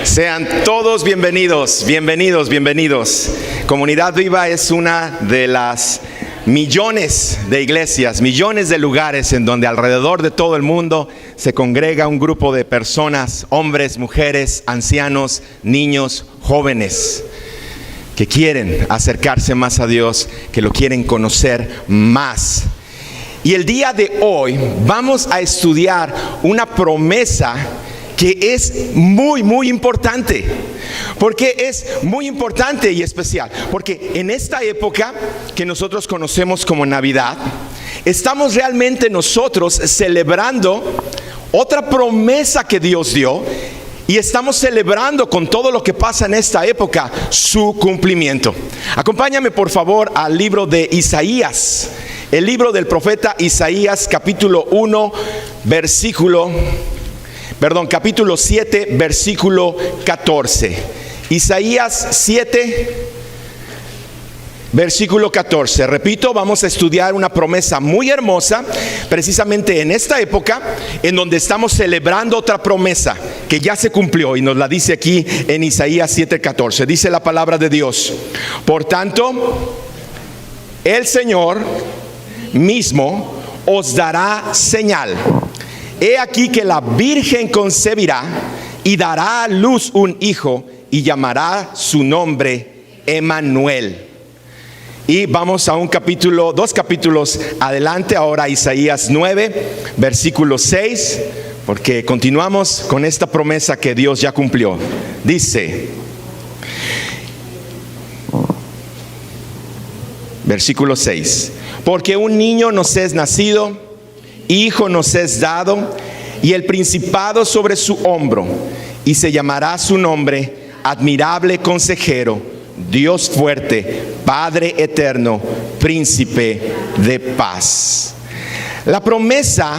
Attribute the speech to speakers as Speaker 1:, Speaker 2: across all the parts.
Speaker 1: Sean todos bienvenidos. Comunidad Viva es una de las millones de iglesias, millones de lugares en donde alrededor de todo el mundo se congrega un grupo de personas, hombres, mujeres, ancianos, niños, jóvenes, que quieren acercarse más a Dios, que lo quieren conocer más. Y el día de hoy vamos a estudiar una promesa que es muy importante. Porque es muy importante y especial, porque en esta época que nosotros conocemos como Navidad, estamos realmente nosotros celebrando otra promesa que Dios dio, y estamos celebrando con todo lo que pasa en esta época su cumplimiento. Acompáñame por favor al libro de Isaías, el libro del profeta Isaías, capítulo 7, versículo 14. Isaías 7, versículo 14. Repito, vamos a estudiar una promesa muy hermosa, precisamente en esta época, en donde estamos celebrando otra promesa que ya se cumplió, y nos la dice aquí en Isaías 7, 14. Dice la palabra de Dios: por tanto, el Señor mismo os dará señal. He aquí que la Virgen concebirá y dará a luz un hijo, y llamará su nombre Emmanuel. Y vamos a dos capítulos adelante, ahora Isaías 9, versículo 6, porque continuamos con esta promesa que Dios ya cumplió. Dice, versículo 6: porque un niño nos es nacido, hijo nos es dado, y el principado sobre su hombro, y se llamará su nombre Admirable Consejero, Dios fuerte, Padre eterno, Príncipe de paz. La promesa,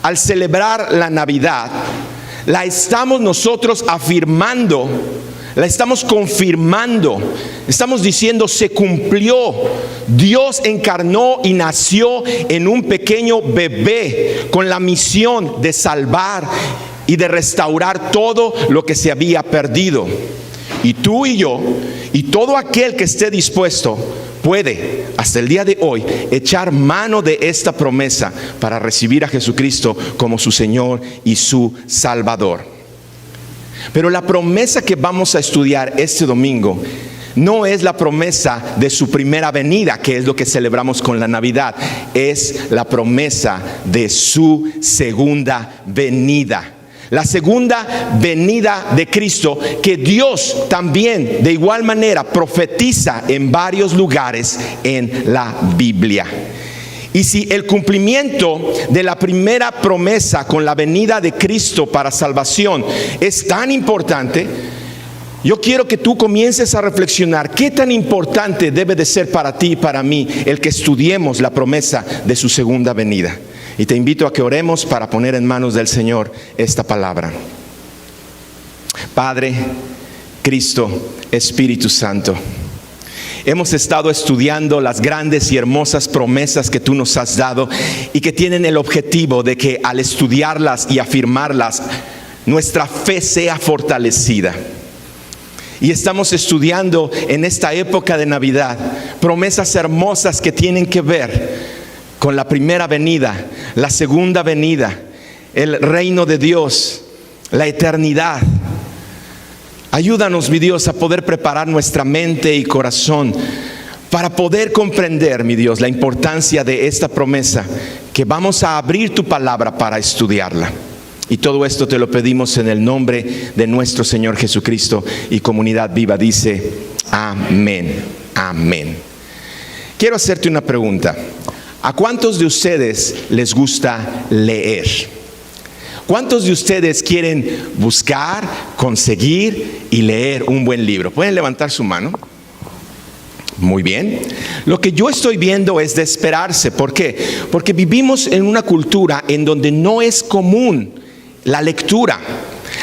Speaker 1: al celebrar la Navidad, la estamos nosotros afirmando, la estamos confirmando, estamos diciendo: se cumplió. Dios encarnó y nació en un pequeño bebé con la misión de salvar y de restaurar todo lo que se había perdido. Y tú y yo, y todo aquel que esté dispuesto, puede hasta el día de hoy echar mano de esta promesa para recibir a Jesucristo como su Señor y su Salvador. Pero la promesa que vamos a estudiar este domingo no es la promesa de su primera venida, que es lo que celebramos con la Navidad. Es la promesa de su segunda venida. La segunda venida de Cristo, que Dios también de igual manera profetiza en varios lugares en la Biblia. Y si el cumplimiento de la primera promesa con la venida de Cristo para salvación es tan importante, yo quiero que tú comiences a reflexionar qué tan importante debe de ser para ti y para mí el que estudiemos la promesa de su segunda venida. Y te invito a que oremos para poner en manos del Señor esta palabra. Padre, Cristo, Espíritu Santo, hemos estado estudiando las grandes y hermosas promesas que tú nos has dado, y que tienen el objetivo de que al estudiarlas y afirmarlas, nuestra fe sea fortalecida. Y estamos estudiando en esta época de Navidad promesas hermosas que tienen que ver con la primera venida, la segunda venida, el reino de Dios, la eternidad. Ayúdanos, mi Dios, a poder preparar nuestra mente y corazón para poder comprender, mi Dios, la importancia de esta promesa, que vamos a abrir tu palabra para estudiarla. Y todo esto te lo pedimos en el nombre de nuestro Señor Jesucristo. Y Comunidad Viva dice: amén, amén. Quiero hacerte una pregunta. ¿A cuántos de ustedes les gusta leer? ¿Cuántos de ustedes quieren buscar, conseguir y leer un buen libro? ¿Pueden levantar su mano? Muy bien. Lo que yo estoy viendo es de esperarse. ¿Por qué? Porque vivimos en una cultura en donde no es común la lectura.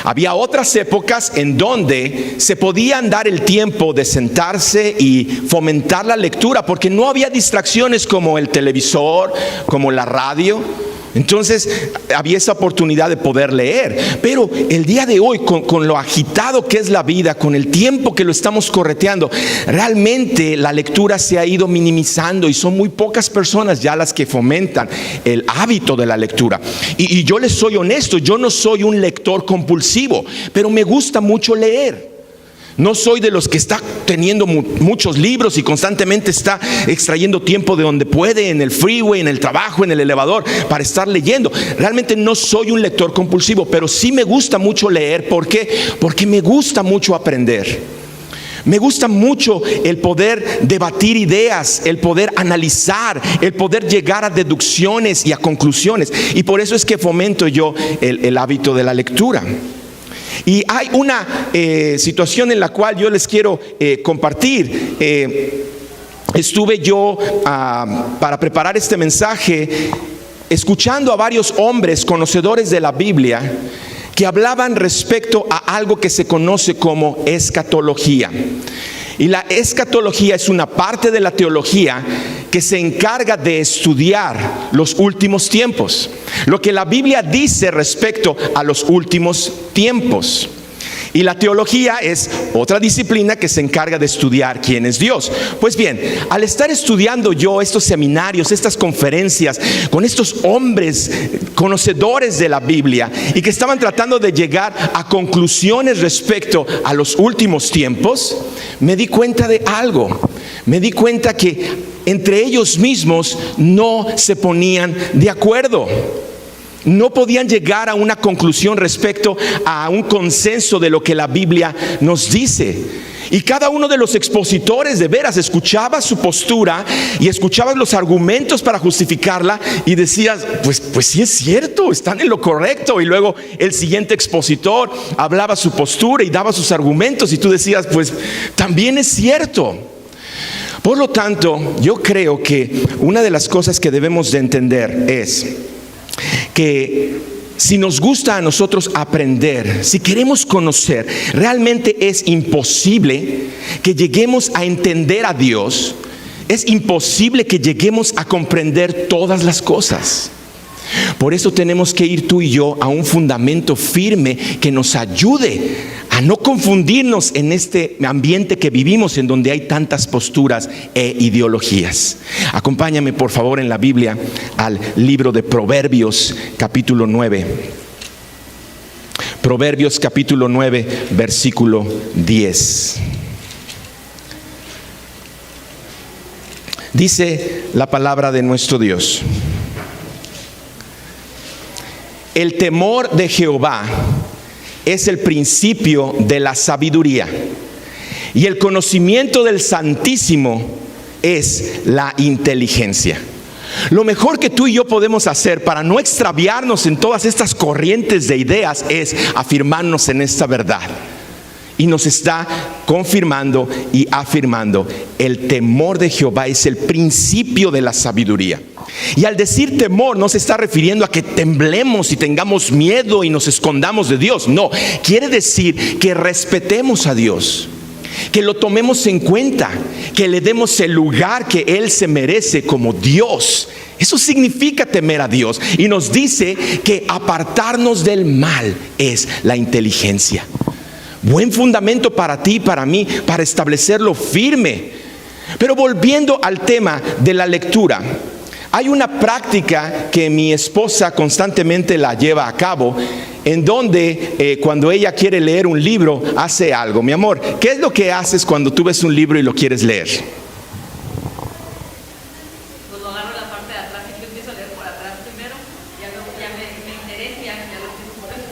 Speaker 1: Había otras épocas en donde se podían dar el tiempo de sentarse y fomentar la lectura, porque no había distracciones como el televisor, como la radio, Entonces había esa oportunidad de poder leer. Pero el día de hoy, con lo agitado que es la vida, con el tiempo que lo estamos correteando, realmente la lectura se ha ido minimizando y son muy pocas personas ya las que fomentan el hábito de la lectura. Y yo les soy honesto, yo no soy un lector compulsivo, pero me gusta mucho leer. No soy de los que está teniendo muchos libros y constantemente está extrayendo tiempo de donde puede, en el freeway, en el trabajo, en el elevador, para estar leyendo. Realmente no soy un lector compulsivo, pero sí me gusta mucho leer. ¿Por qué? Porque me gusta mucho aprender. Me gusta mucho el poder debatir ideas, el poder analizar, el poder llegar a deducciones y a conclusiones. Y por eso es que fomento yo el hábito de la lectura. Y hay una situación en la cual yo les quiero compartir. Estuve yo para preparar este mensaje escuchando a varios hombres conocedores de la Biblia que hablaban respecto a algo que se conoce como escatología. Y la escatología es una parte de la teología que se encarga de estudiar los últimos tiempos, lo que la Biblia dice respecto a los últimos tiempos. Y la teología es otra disciplina que se encarga de estudiar quién es Dios. Pues bien, al estar estudiando yo estos seminarios, estas conferencias, con estos hombres conocedores de la Biblia y que estaban tratando de llegar a conclusiones respecto a los últimos tiempos, me di cuenta de algo. Me di cuenta que entre ellos mismos no se ponían de acuerdo. No podían llegar a una conclusión respecto a un consenso de lo que la Biblia nos dice. Y cada uno de los expositores de veras escuchaba su postura y escuchaba los argumentos para justificarla y decías, pues sí es cierto, están en lo correcto. Y luego el siguiente expositor hablaba su postura y daba sus argumentos y tú decías, pues también es cierto. Por lo tanto, yo creo que una de las cosas que debemos de entender es que si nos gusta a nosotros aprender, si queremos conocer, realmente es imposible que lleguemos a entender a Dios. Es imposible que lleguemos a comprender todas las cosas. Por eso tenemos que ir tú y yo a un fundamento firme que nos ayude a no confundirnos en este ambiente que vivimos, en donde hay tantas posturas e ideologías. Acompáñame por favor en la Biblia al libro de Proverbios capítulo 9. Proverbios capítulo 9 versículo 10. Dice la palabra de nuestro Dios: el temor de Jehová es el principio de la sabiduría, y el conocimiento del Santísimo es la inteligencia. Lo mejor que tú y yo podemos hacer para no extraviarnos en todas estas corrientes de ideas es afirmarnos en esta verdad. Y nos está confirmando y afirmando: el temor de Jehová es el principio de la sabiduría. Y al decir temor no se está refiriendo a que temblemos y tengamos miedo y nos escondamos de Dios. No, quiere decir que respetemos a Dios, que lo tomemos en cuenta, que le demos el lugar que Él se merece como Dios. Eso significa temer a Dios. Y nos dice que apartarnos del mal es la inteligencia. Buen fundamento para ti y para mí, para establecerlo firme. Pero volviendo al tema de la lectura, hay una práctica que mi esposa constantemente la lleva a cabo, en donde cuando ella quiere leer un libro hace algo. Mi amor, ¿qué es lo que haces cuando tú ves un libro y lo quieres leer?
Speaker 2: Pues lo agarro la parte de atrás y yo empiezo a leer por atrás primero, ya luego ya me interesa y ya lo empiezo por atrás.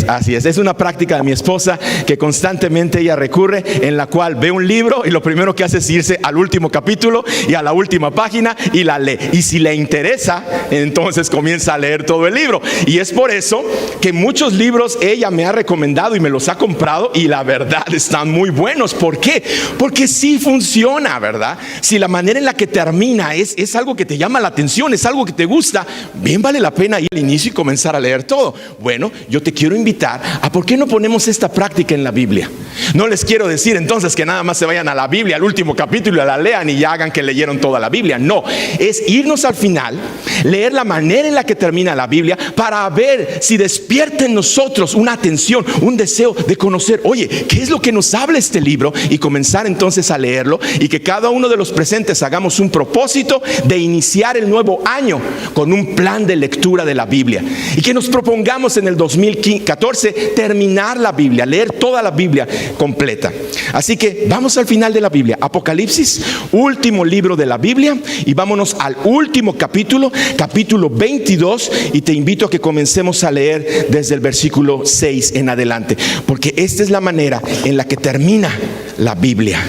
Speaker 1: Así es. Es una práctica de mi esposa que constantemente ella recurre, en la cual ve un libro y lo primero que hace es irse al último capítulo y a la última página y la lee. Y si le interesa, entonces comienza a leer todo el libro. Y es por eso que muchos libros ella me ha recomendado y me los ha comprado, y la verdad están muy buenos. ¿Por qué? Porque sí funciona, ¿verdad? Si la manera en la que termina es algo que te llama la atención, es algo que te gusta, bien vale la pena ir al inicio y comenzar a leer todo. Bueno, yo te quiero invitar a por qué no ponemos esta práctica en la Biblia. No les quiero decir entonces que nada más se vayan a la Biblia, al último capítulo, y la lean y ya hagan que leyeron toda la Biblia. No, es irnos al final, leer la manera en la que termina la Biblia, para ver si despierta en nosotros una atención, un deseo de conocer, oye, ¿qué es lo que nos habla este libro? Y comenzar entonces a leerlo, y que cada uno de los presentes hagamos un propósito de iniciar el nuevo año con un plan de lectura de la Biblia, y que nos propongamos en el 2014 terminar la Biblia, leer toda la Biblia completa. Así que vamos al final de la Biblia, Apocalipsis, último libro de la Biblia, y vámonos al último capítulo, capítulo 22, y te invito a que comencemos a leer desde el versículo 6 en adelante, porque esta es la manera en la que termina la Biblia.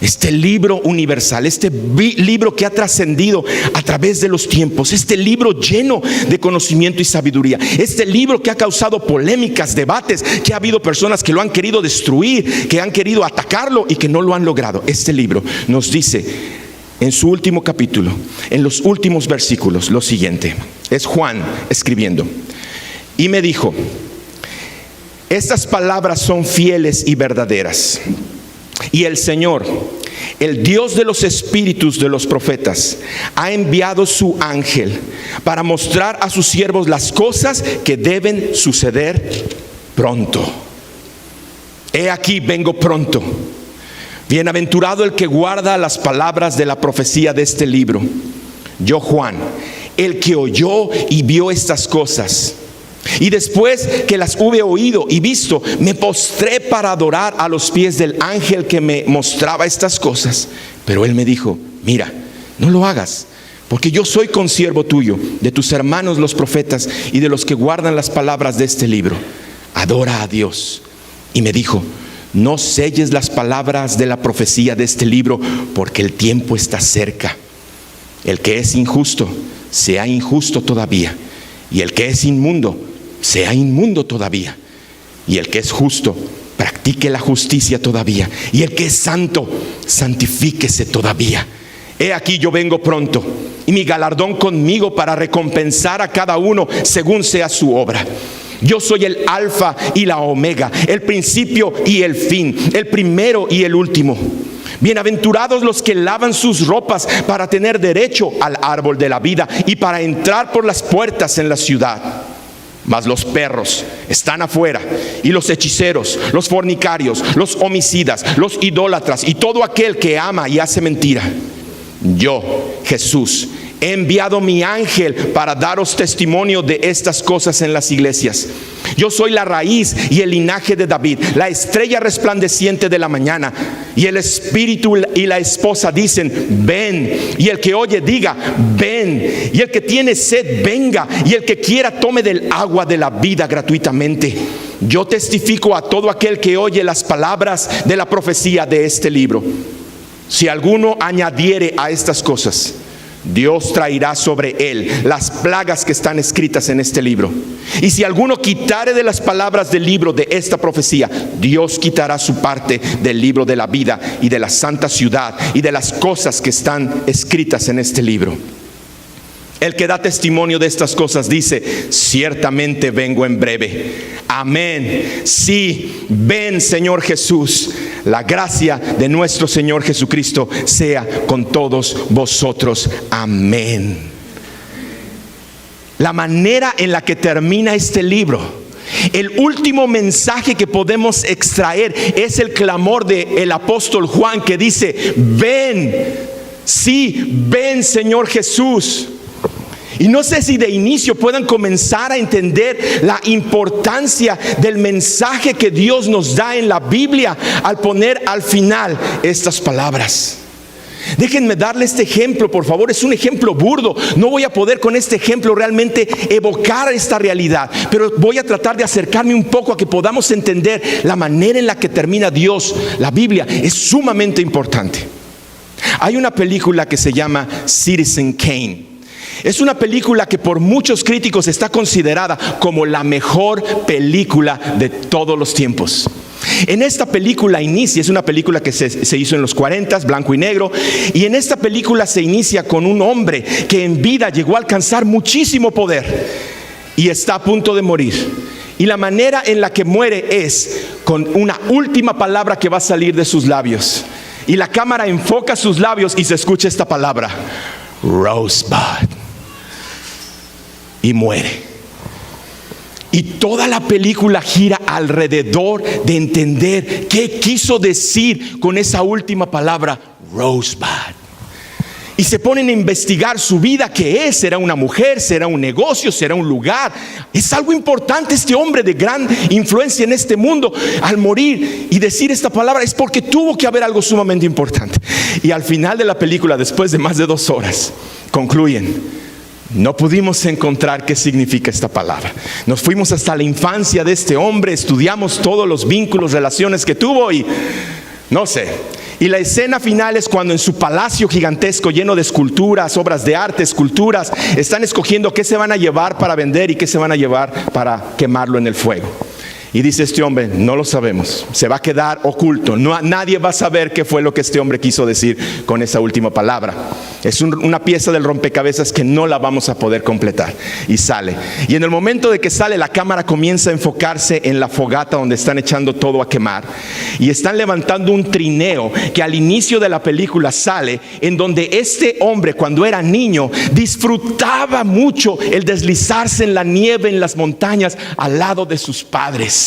Speaker 1: Este libro universal, este libro que ha trascendido a través de los tiempos, este libro lleno de conocimiento y sabiduría, este libro que ha causado polémicas, debates, que ha habido personas que lo han querido destruir, que han querido atacarlo y que no lo han logrado. Este libro nos dice en su último capítulo, en los últimos versículos, lo siguiente. Es Juan escribiendo: y me dijo, estas palabras son fieles y verdaderas. Y el Señor, el Dios de los espíritus de los profetas, ha enviado su ángel para mostrar a sus siervos las cosas que deben suceder pronto. He aquí, vengo pronto. Bienaventurado el que guarda las palabras de la profecía de este libro. Yo, Juan, el que oyó y vio estas cosas, y después que las hube oído y visto, me postré para adorar a los pies del ángel que me mostraba estas cosas. Pero él me dijo: mira, no lo hagas, porque yo soy consiervo tuyo, de tus hermanos los profetas y de los que guardan las palabras de este libro. Adora a Dios. Y me dijo: no selles las palabras de la profecía de este libro, porque el tiempo está cerca. El que es injusto, sea injusto todavía, y el que es inmundo, sea inmundo todavía, y el que es justo, practique la justicia todavía, y el que es santo, santifíquese todavía. He aquí, yo vengo pronto, y mi galardón conmigo para recompensar a cada uno según sea su obra. Yo soy el alfa y la omega, el principio y el fin, el primero y el último. Bienaventurados los que lavan sus ropas para tener derecho al árbol de la vida y para entrar por las puertas en la ciudad. Mas los perros están afuera, y los hechiceros, los fornicarios, los homicidas, los idólatras y todo aquel que ama y hace mentira. Yo, Jesús, he enviado mi ángel para daros testimonio de estas cosas en las iglesias. Yo soy la raíz y el linaje de David, la estrella resplandeciente de la mañana. Y el espíritu y la esposa dicen: ven. Y el que oye diga: ven. Y el que tiene sed, venga. Y el que quiera, tome del agua de la vida gratuitamente. Yo testifico a todo aquel que oye las palabras de la profecía de este libro. Si alguno añadiere a estas cosas, Dios traerá sobre él las plagas que están escritas en este libro. Y si alguno quitare de las palabras del libro de esta profecía, Dios quitará su parte del libro de la vida y de la santa ciudad y de las cosas que están escritas en este libro. El que da testimonio de estas cosas dice: ciertamente vengo en breve. Amén. Sí, ven, Señor Jesús. La gracia de nuestro Señor Jesucristo sea con todos vosotros. Amén. La manera en la que termina este libro, el último mensaje que podemos extraer es el clamor del apóstol Juan, que dice: ven. Sí, ven, Señor Jesús. Y no sé si de inicio puedan comenzar a entender la importancia del mensaje que Dios nos da en la Biblia al poner al final estas palabras. Déjenme darle este ejemplo, por favor. Es un ejemplo burdo. No voy a poder con este ejemplo realmente evocar esta realidad, pero voy a tratar de acercarme un poco a que podamos entender la manera en la que termina Dios. La Biblia es sumamente importante. Hay una película que se llama Citizen Kane. Es una película que por muchos críticos está considerada como la mejor película de todos los tiempos. En esta película inicia, es una película que se hizo en los 40, blanco y negro, y en esta película se inicia con un hombre que en vida llegó a alcanzar muchísimo poder y está a punto de morir. Y la manera en la que muere es con una última palabra que va a salir de sus labios. Y la cámara enfoca sus labios y se escucha esta palabra: Rosebud. Y muere. Y toda la película gira alrededor de entender qué quiso decir con esa última palabra, Rosebud. Y se ponen a investigar su vida, qué es, será una mujer, será un negocio, será un lugar. Es algo importante. Este hombre de gran influencia en este mundo, al morir y decir esta palabra, es porque tuvo que haber algo sumamente importante. Y al final de la película, después de más de 2 horas, concluyen: no pudimos encontrar qué significa esta palabra. Nos fuimos hasta la infancia de este hombre, estudiamos todos los vínculos, relaciones que tuvo y no sé. Y la escena final es cuando en su palacio gigantesco lleno de esculturas, obras de arte, esculturas, están escogiendo qué se van a llevar para vender y qué se van a llevar para quemarlo en el fuego. Y dice este hombre: no lo sabemos, se va a quedar oculto, nadie va a saber qué fue lo que este hombre quiso decir con esa última palabra. Es una pieza del rompecabezas que no la vamos a poder completar. Y sale, y en el momento de que sale, la cámara comienza a enfocarse en la fogata donde están echando todo a quemar. Y están levantando un trineo que al inicio de la película sale, en donde este hombre, cuando era niño, disfrutaba mucho el deslizarse en la nieve, en las montañas, al lado de sus padres.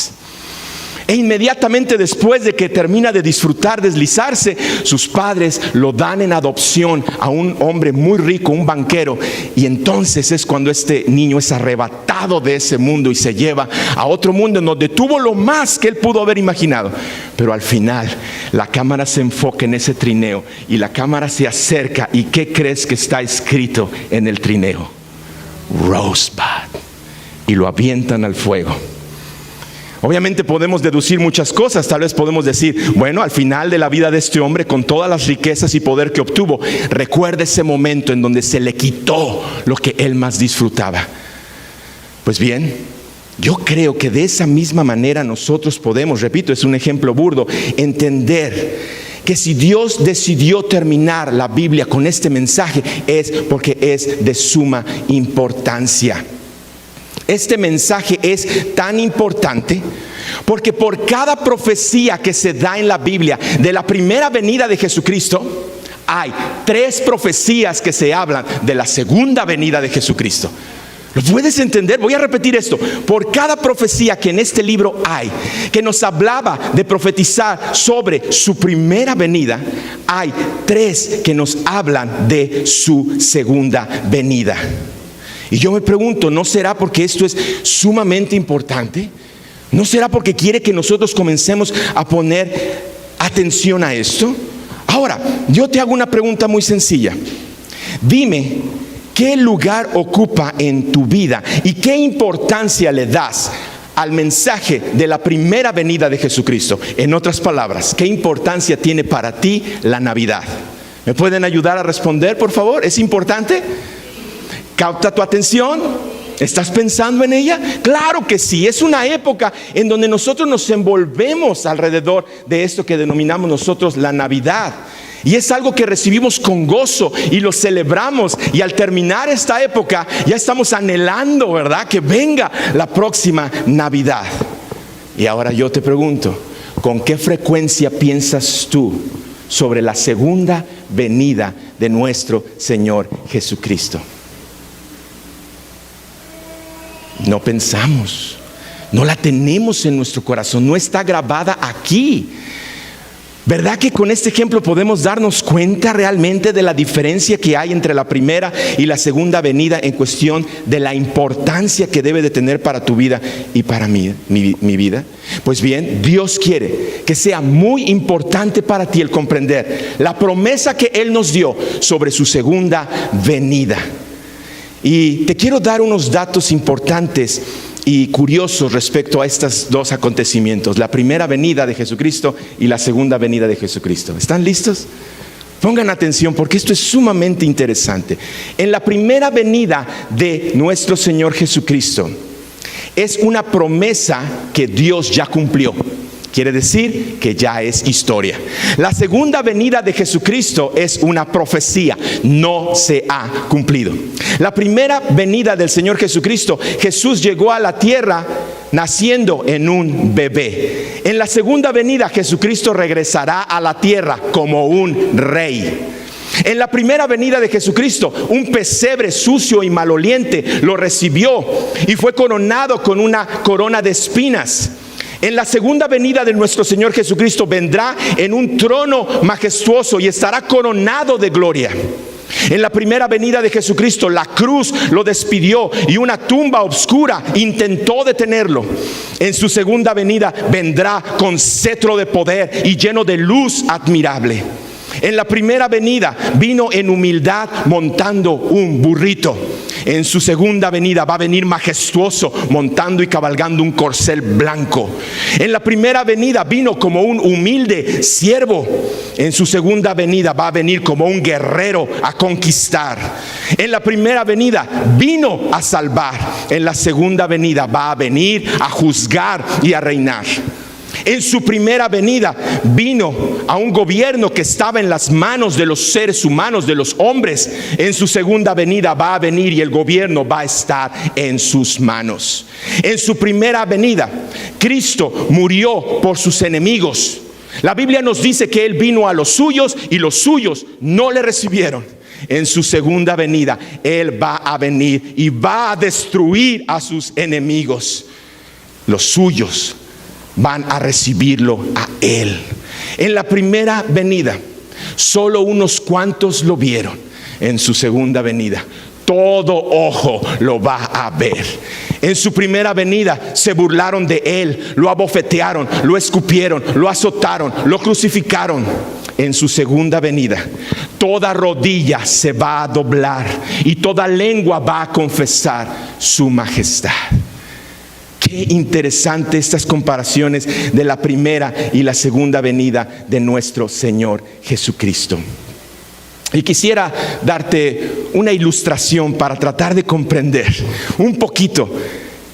Speaker 1: E inmediatamente después de que termina de disfrutar, deslizarse, sus padres lo dan en adopción a un hombre muy rico, un banquero. Y entonces es cuando este niño es arrebatado de ese mundo y se lleva a otro mundo en donde tuvo lo más que él pudo haber imaginado. Pero al final la cámara se enfoca en ese trineo y la cámara se acerca. ¿Y qué crees que está escrito en el trineo? Rosebud. Y lo avientan al fuego. Obviamente podemos deducir muchas cosas. Tal vez podemos decir: bueno, al final de la vida de este hombre, con todas las riquezas y poder que obtuvo, recuerda ese momento en donde se le quitó lo que él más disfrutaba. Pues bien, yo creo que de esa misma manera nosotros podemos, repito, es un ejemplo burdo, entender que si Dios decidió terminar la Biblia con este mensaje, es porque es de suma importancia. Este mensaje es tan importante porque por cada profecía que se da en la Biblia de la primera venida de Jesucristo, hay 3 profecías que se hablan de la segunda venida de Jesucristo. ¿Lo puedes entender? Voy a repetir esto. Por cada profecía que en este libro hay, que nos hablaba de profetizar sobre su primera venida, hay 3 que nos hablan de su segunda venida. Y yo me pregunto, ¿no será porque esto es sumamente importante? ¿No será porque quiere que nosotros comencemos a poner atención a esto? Ahora, yo te hago una pregunta muy sencilla. Dime, ¿qué lugar ocupa en tu vida y qué importancia le das al mensaje de la primera venida de Jesucristo? En otras palabras, ¿qué importancia tiene para ti la Navidad? ¿Me pueden ayudar a responder, por favor? ¿Es importante? ¿Capta tu atención? ¿Estás pensando en ella? Claro que sí. Es una época en donde nosotros nos envolvemos alrededor de esto que denominamos nosotros la Navidad. Y es algo que recibimos con gozo y lo celebramos. Y al terminar esta época ya estamos anhelando, ¿verdad?, que venga la próxima Navidad. Y ahora yo te pregunto, ¿con qué frecuencia piensas tú sobre la segunda venida de nuestro Señor Jesucristo? No pensamos, no la tenemos en nuestro corazón, no está grabada aquí. ¿Verdad que con este ejemplo podemos darnos cuenta realmente de la diferencia que hay entre la primera y la segunda venida en cuestión de la importancia que debe de tener para tu vida y para mi vida? Pues bien, Dios quiere que sea muy importante para ti el comprender la promesa que Él nos dio sobre su segunda venida. Y te quiero dar unos datos importantes y curiosos respecto a estos 2 acontecimientos: la primera venida de Jesucristo y la segunda venida de Jesucristo. ¿Están listos? Pongan atención porque esto es sumamente interesante. En la primera venida de nuestro Señor Jesucristo es una promesa que Dios ya cumplió. Quiere decir que ya es historia. La segunda venida de Jesucristo es una profecía, no se ha cumplido. La primera venida del Señor Jesucristo, Jesús llegó a la tierra naciendo en un bebé. En la segunda venida, Jesucristo regresará a la tierra como un rey. En la primera venida de Jesucristo, un pesebre sucio y maloliente lo recibió y fue coronado con una corona de espinas. En la segunda venida de nuestro Señor Jesucristo vendrá en un trono majestuoso y estará coronado de gloria. En la primera venida de Jesucristo, la cruz lo despidió y una tumba oscura intentó detenerlo. En su segunda venida vendrá con cetro de poder y lleno de luz admirable. En la primera venida vino en humildad montando un burrito. En su segunda venida va a venir majestuoso montando y cabalgando un corcel blanco. En la primera venida vino como un humilde siervo. En su segunda venida va a venir como un guerrero a conquistar. En la primera venida vino a salvar. En la segunda venida va a venir a juzgar y a reinar. En su primera venida vino a un gobierno que estaba en las manos de los seres humanos, de los hombres. En su segunda venida va a venir y el gobierno va a estar en sus manos. En su primera venida, Cristo murió por sus enemigos. La Biblia nos dice que Él vino a los suyos y los suyos no le recibieron. En su segunda venida, Él va a venir y va a destruir a sus enemigos. Los suyos van a recibirlo a Él. En la primera venida, solo unos cuantos lo vieron. En su segunda venida, todo ojo lo va a ver. En su primera venida se burlaron de Él, lo abofetearon, lo escupieron, lo azotaron, lo crucificaron. En su segunda venida, toda rodilla se va a doblar y toda lengua va a confesar su majestad. Qué interesante estas comparaciones de la primera y la segunda venida de nuestro Señor Jesucristo. Y quisiera darte una ilustración para tratar de comprender un poquito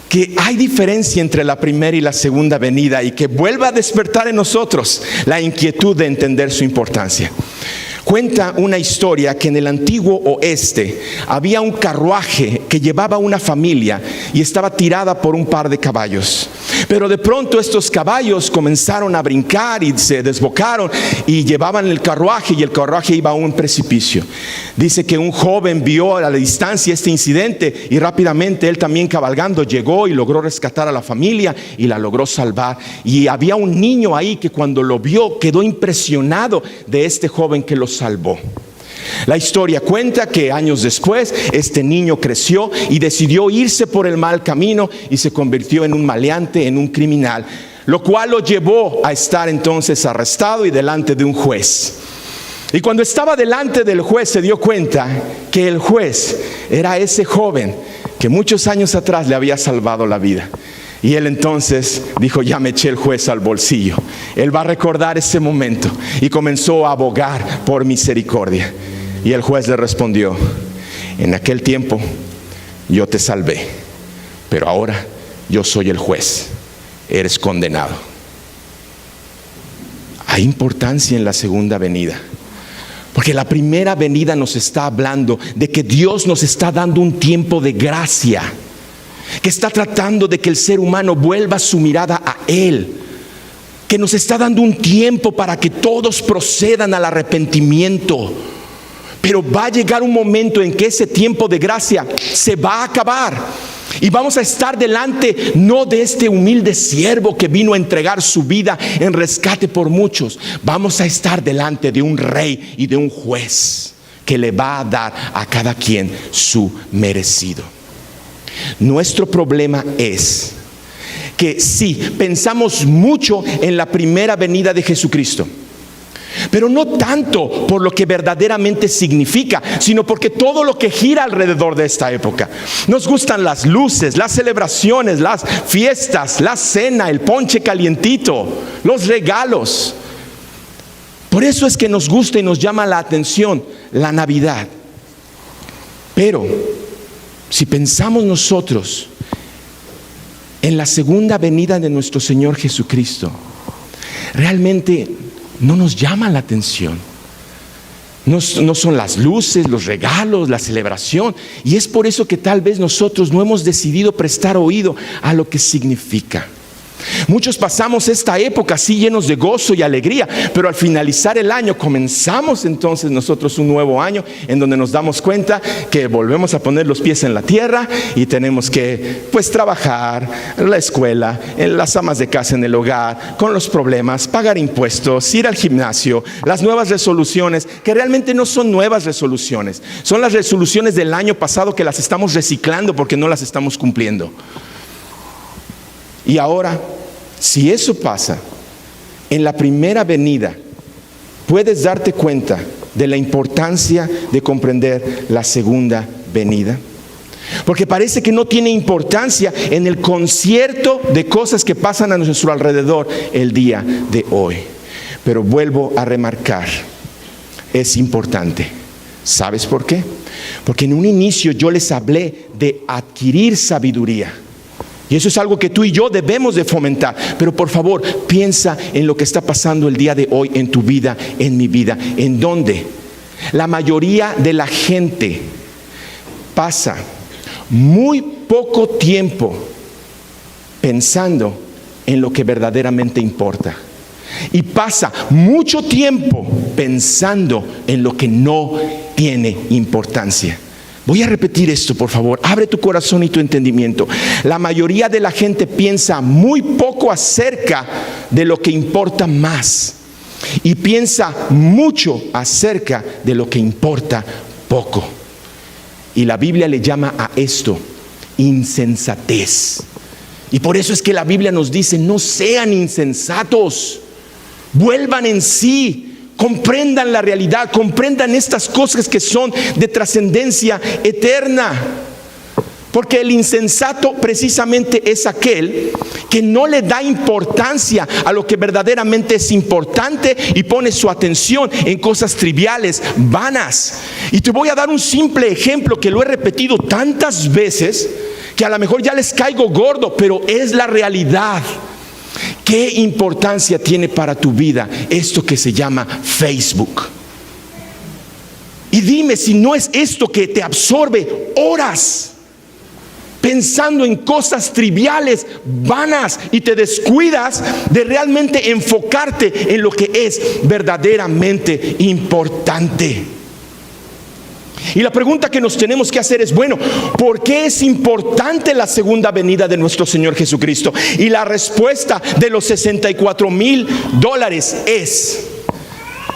Speaker 1: que hay diferencia entre la primera y la segunda venida y que vuelva a despertar en nosotros la inquietud de entender su importancia. Cuenta una historia que en el antiguo oeste había un carruaje que llevaba una familia y estaba tirada por un par de caballos. Pero de pronto estos caballos comenzaron a brincar y se desbocaron y llevaban el carruaje y el carruaje iba a un precipicio. Dice que un joven vio a la distancia este incidente y rápidamente él también cabalgando llegó y logró rescatar a la familia y la logró salvar. Y había un niño ahí que cuando lo vio quedó impresionado de este joven que lo salvó. La historia cuenta que años después este niño creció y decidió irse por el mal camino y se convirtió en un maleante, en un criminal, lo cual lo llevó a estar entonces arrestado y delante de un juez. Y cuando estaba delante del juez se dio cuenta que el juez era ese joven que muchos años atrás le había salvado la vida. Y él entonces dijo: ya me eché el juez al bolsillo. Él va a recordar ese momento y comenzó a abogar por misericordia. Y el juez le respondió: en aquel tiempo yo te salvé, pero ahora yo soy el juez, eres condenado. Hay importancia en la segunda venida, porque la primera venida nos está hablando de que Dios nos está dando un tiempo de gracia, que está tratando de que el ser humano vuelva su mirada a Él, que nos está dando un tiempo para que todos procedan al arrepentimiento. Pero va a llegar un momento en que ese tiempo de gracia se va a acabar y vamos a estar delante no de este humilde siervo que vino a entregar su vida en rescate por muchos. Vamos a estar delante de un rey y de un juez que le va a dar a cada quien su merecido. Nuestro problema es que sí, pensamos mucho en la primera venida de Jesucristo, pero no tanto por lo que verdaderamente significa, sino porque todo lo que gira alrededor de esta época. Nos gustan las luces, las celebraciones, las fiestas, la cena, el ponche calientito, los regalos. Por eso es que nos gusta y nos llama la atención la Navidad. Pero si pensamos nosotros en la segunda venida de nuestro Señor Jesucristo, realmente no nos llama la atención. No son las luces, los regalos, la celebración. Y es por eso que tal vez nosotros no hemos decidido prestar oído a lo que significa. Muchos pasamos esta época así llenos de gozo y alegría, pero al finalizar el año comenzamos entonces nosotros un nuevo año en donde nos damos cuenta que volvemos a poner los pies en la tierra y tenemos que trabajar, la escuela, las amas de casa en el hogar, con los problemas, pagar impuestos, ir al gimnasio, las nuevas resoluciones, que realmente no son nuevas resoluciones, son las resoluciones del año pasado que las estamos reciclando porque no las estamos cumpliendo. Y ahora, si eso pasa, en la primera venida, puedes darte cuenta de la importancia de comprender la segunda venida. Porque parece que no tiene importancia en el concierto de cosas que pasan a nuestro alrededor el día de hoy. Pero vuelvo a remarcar, es importante. ¿Sabes por qué? Porque en un inicio yo les hablé de adquirir sabiduría. Y eso es algo que tú y yo debemos de fomentar. Pero por favor, piensa en lo que está pasando el día de hoy en tu vida, en mi vida, en donde la mayoría de la gente pasa muy poco tiempo pensando en lo que verdaderamente importa. Y pasa mucho tiempo pensando en lo que no tiene importancia. Voy a repetir esto, por favor. Abre tu corazón y tu entendimiento. La mayoría de la gente piensa muy poco acerca de lo que importa más. Y piensa mucho acerca de lo que importa poco. Y la Biblia le llama a esto insensatez. Y por eso es que la Biblia nos dice: no sean insensatos. Vuelvan en sí. Comprendan la realidad, comprendan estas cosas que son de trascendencia eterna. Porque el insensato precisamente es aquel que no le da importancia a lo que verdaderamente es importante y pone su atención en cosas triviales, vanas. Y te voy a dar un simple ejemplo que lo he repetido tantas veces que a lo mejor ya les caigo gordo, pero es la realidad. ¿Qué importancia tiene para tu vida esto que se llama Facebook? Y dime si no es esto que te absorbe horas pensando en cosas triviales, vanas, y te descuidas de realmente enfocarte en lo que es verdaderamente importante. Y la pregunta que nos tenemos que hacer es: bueno, ¿por qué es importante la segunda venida de nuestro Señor Jesucristo? Y la respuesta de los $64,000 es: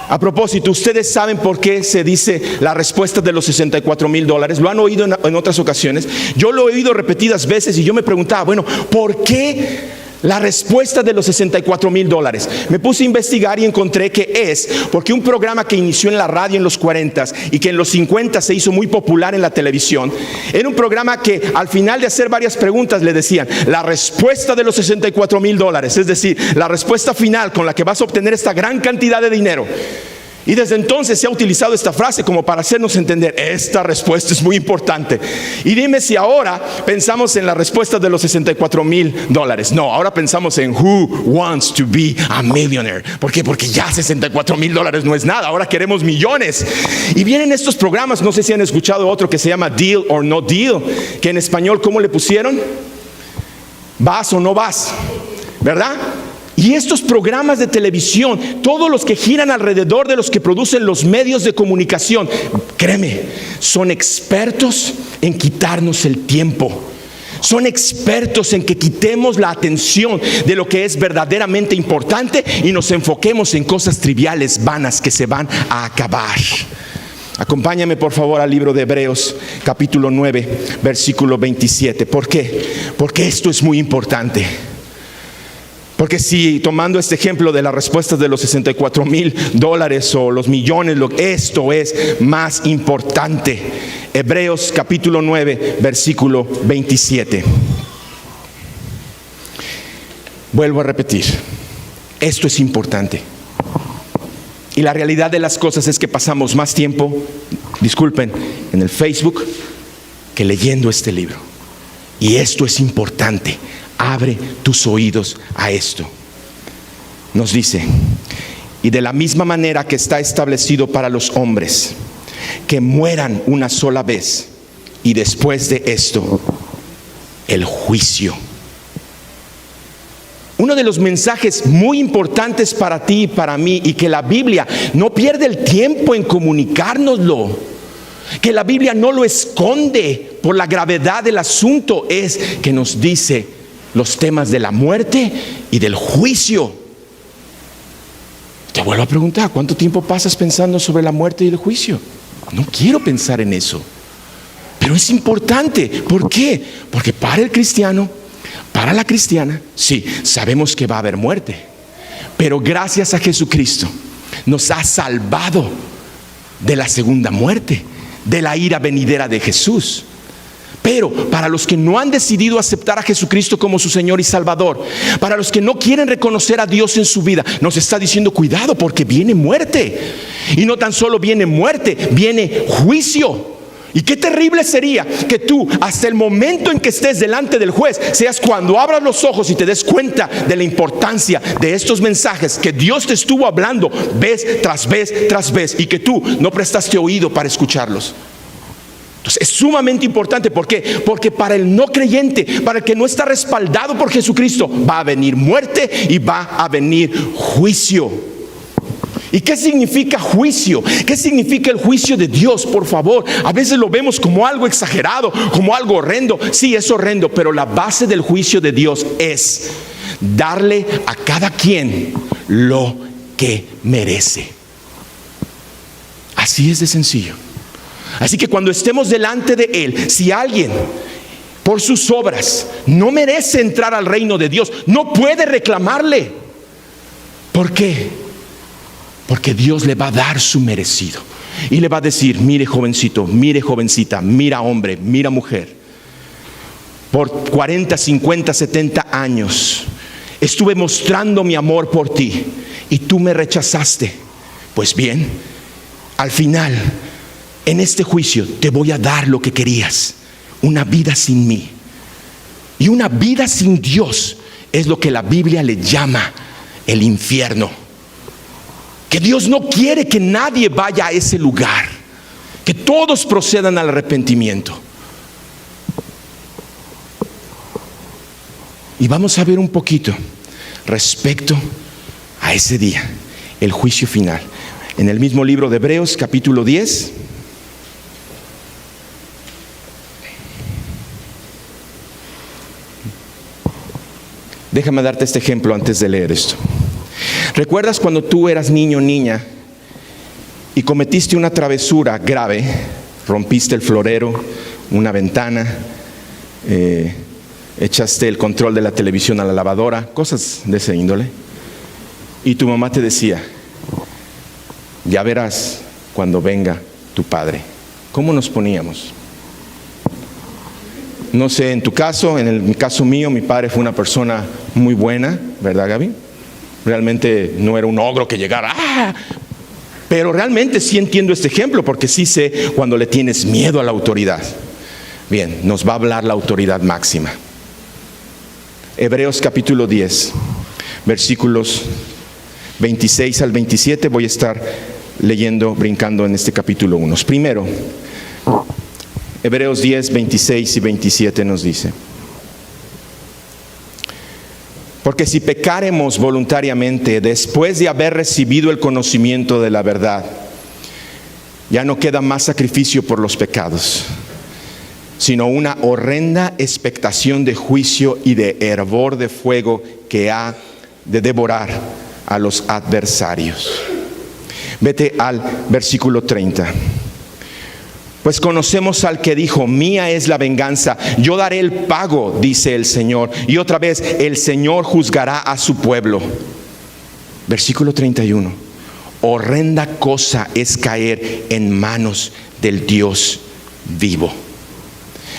Speaker 1: a propósito, ¿ustedes saben por qué se dice la respuesta de los $64,000? ¿Lo han oído en otras ocasiones? Yo lo he oído repetidas veces y yo me preguntaba, bueno, ¿por qué la respuesta de los $64,000? Me puse a investigar y encontré que es porque un programa que inició en la radio en los 40s y que en los 50 se hizo muy popular en la televisión, era un programa que al final de hacer varias preguntas le decían: la respuesta de los $64,000, es decir, la respuesta final con la que vas a obtener esta gran cantidad de dinero. Y desde entonces se ha utilizado esta frase como para hacernos entender: esta respuesta es muy importante. Y dime si ahora pensamos en la respuesta de los $64,000. No, ahora pensamos en Who Wants to Be a Millionaire. ¿Por qué? Porque ya $64,000 no es nada, ahora queremos millones. Y vienen estos programas, no sé si han escuchado otro que se llama Deal or No Deal, que en español, ¿cómo le pusieron? ¿Vas o no vas? ¿Verdad? Y estos programas de televisión, todos los que giran alrededor de los que producen los medios de comunicación, créeme, son expertos en quitarnos el tiempo. Son expertos en que quitemos la atención de lo que es verdaderamente importante y nos enfoquemos en cosas triviales, vanas, que se van a acabar. Acompáñame por favor al libro de Hebreos, capítulo 9, versículo 27. ¿Por qué? Porque esto es muy importante. Porque si, tomando este ejemplo de las respuestas de los $64,000 o los millones, esto es más importante. Hebreos capítulo 9, versículo 27. Vuelvo a repetir, esto es importante. Y la realidad de las cosas es que pasamos más tiempo, disculpen, en el Facebook que leyendo este libro. Y esto es importante. Abre tus oídos a esto. Nos dice: Y de la misma manera que está establecido para los hombres, que mueran una sola vez, y después de esto, el juicio. Uno de los mensajes muy importantes para ti y para mí, y que la Biblia no pierde el tiempo en comunicárnoslo, que la Biblia no lo esconde por la gravedad del asunto, es que nos dice los temas de la muerte y del juicio. Te vuelvo a preguntar, ¿cuánto tiempo pasas pensando sobre la muerte y el juicio? No quiero pensar en eso, pero es importante. ¿Por qué? Porque para el cristiano, para la cristiana, sí, sabemos que va a haber muerte, pero gracias a Jesucristo nos ha salvado de la segunda muerte, de la ira venidera de Jesús. Pero para los que no han decidido aceptar a Jesucristo como su Señor y Salvador, para los que no quieren reconocer a Dios en su vida, nos está diciendo cuidado, porque viene muerte. Y no tan solo viene muerte, viene juicio. Y qué terrible sería que tú, hasta el momento en que estés delante del juez, seas cuando abras los ojos y te des cuenta de la importancia de estos mensajes que Dios te estuvo hablando vez tras vez tras vez, y que tú no prestaste oído para escucharlos. Entonces es sumamente importante. ¿Por qué? Porque para el no creyente, para el que no está respaldado por Jesucristo, va a venir muerte y va a venir juicio. ¿Y qué significa juicio? ¿Qué significa el juicio de Dios? Por favor, a veces lo vemos como algo exagerado, como algo horrendo. Sí, es horrendo, pero la base del juicio de Dios es darle a cada quien lo que merece. Así es de sencillo. Así que cuando estemos delante de Él, si alguien por sus obras no merece entrar al reino de Dios, no puede reclamarle. ¿Por qué? Porque Dios le va a dar su merecido. Y le va a decir: mire jovencito, mire jovencita, mira hombre, mira mujer, por 40, 50, 70 años estuve mostrando mi amor por ti y tú me rechazaste. Pues bien, al final, en este juicio te voy a dar lo que querías: una vida sin mí. Y una vida sin Dios es lo que la Biblia le llama el infierno. Que Dios no quiere que nadie vaya a ese lugar, que todos procedan al arrepentimiento. Y vamos a ver un poquito respecto a ese día, el juicio final. En el mismo libro de Hebreos, capítulo 10. Déjame darte este ejemplo antes de leer esto. ¿Recuerdas cuando tú eras niño o niña y cometiste una travesura grave? Rompiste el florero, una ventana, echaste el control de la televisión a la lavadora, cosas de ese índole. Y tu mamá te decía: ya verás cuando venga tu padre. ¿Cómo nos poníamos? No sé, en tu caso, en el caso mío, mi padre fue una persona muy buena, ¿verdad, Gaby? Realmente no era un ogro que llegara, ¡ah! Pero realmente sí entiendo este ejemplo, porque sí sé cuando le tienes miedo a la autoridad. Bien, nos va a hablar la autoridad máxima. Hebreos capítulo 10, versículos 26 al 27. Voy a estar leyendo, brincando en este capítulo 1. Primero, Hebreos 10, 26 y 27 nos dice: porque si pecaremos voluntariamente después de haber recibido el conocimiento de la verdad, ya no queda más sacrificio por los pecados, sino una horrenda expectación de juicio y de hervor de fuego que ha de devorar a los adversarios. Vete al versículo 30. Pues conocemos al que dijo: mía es la venganza, yo daré el pago, dice el Señor. Y otra vez, el Señor juzgará a su pueblo. Versículo 31. Horrenda cosa es caer en manos del Dios vivo.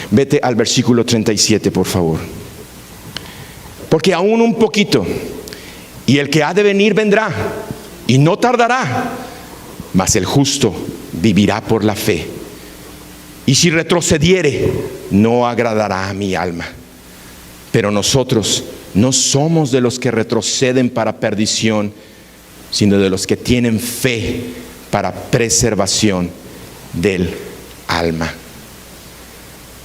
Speaker 1: Vete al versículo 37, por favor. Porque aún un poquito, y el que ha de venir vendrá, y no tardará, mas el justo vivirá por la fe. Y si retrocediere, no agradará a mi alma. Pero nosotros no somos de los que retroceden para perdición, sino de los que tienen fe para preservación del alma.